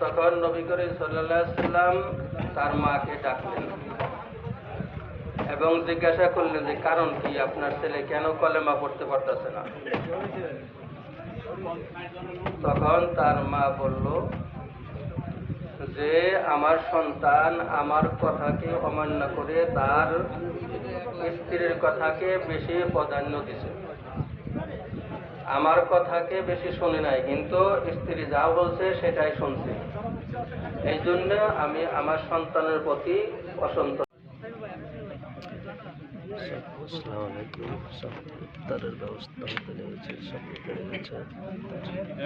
তখন নবী করিম সাল্লাল্লাহু আলাইহি সাল্লাম তার মাকে ডাকলেন এবং জিজ্ঞাসা করলেন যে কারণ কি, আপনার ছেলে কেন কলেমা পড়তে পারতেছে না? তখন তার মা বলল যে আমার সন্তান আমার কথাকে অমান্য করে তার স্ত্রীর কথাকে বেশি প্রাধান্য দিছে, আমার কথাকে বেশি শুনে নাই, কিন্তু স্ত্রী যা বলছে সেটাই শুনছে। এই জন্য আমি আমার সন্তানের প্রতি অসন্তুষ্ট। আসসালামু আলাইকুম। সব ইফতারের ব্যবস্থা হতে লেগেছে, সব হয়ে গেছে।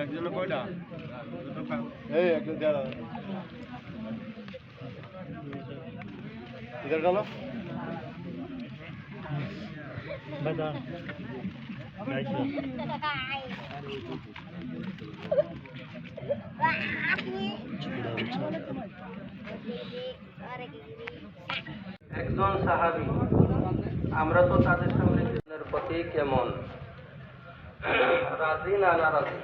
একজন কয়টা এই একজন দেয়া ইধার ডালো বাদা গাইছো একজন সাহাবী, আমরা তো তাদের সামনে প্রতি কেমন, রাজি না নারাজি?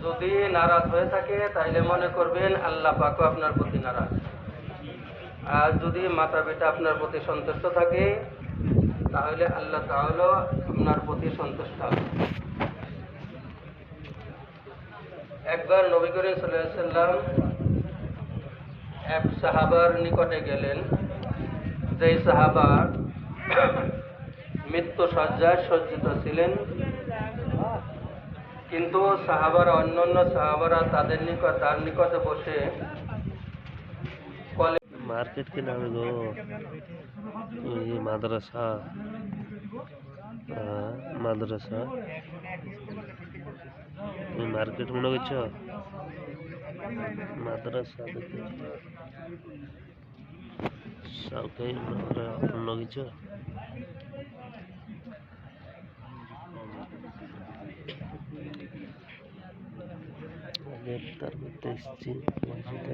যদি নারাজ হয়ে থাকে তাহলে মনে করবেন আল্লাহ পাকও আপনার প্রতি নারাজ। আর যদি মাতা পিতা আপনার প্রতি সন্তুষ্ট থাকে তাহলে আল্লাহ তাআলা আপনার প্রতি সন্তুষ্ট হবে। একবার নবী করিম সাল্লাল্লাহু আলাইহি সাল্লাম এক সাহাবার নিকটে গেলেন, যেই সাহাবা মৃত্যু শয্যায় সজ্জিত ছিলেন, কিন্তু সাহাবারা অন্যান্য সাহাবারা তার নিকটে বসে मार्केट के नाम गो ये माद्रासा माद्रासा তুমি মার্কেট মনে করছো? মাদ্রাসা দেখে সবকেই মনে করে অন্য কিছু। গ্রেপ্তার করতে এসেছি মসজিদে।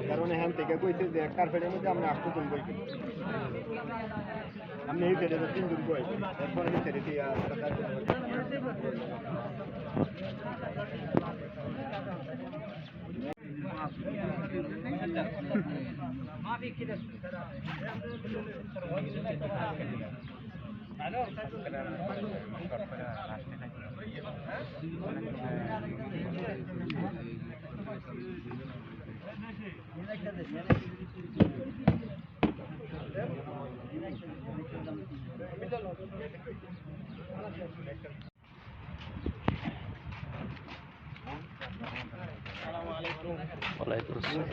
কারণ এখান থেকে কইছে যে কার্পেটের মধ্যে আমরা 8 জন বই কিনি, আমি এই ছেড়ে 3 জন বই, এরপর আমি ছেড়ে দিয়ে ওয়ালাইকুম আসসালাম।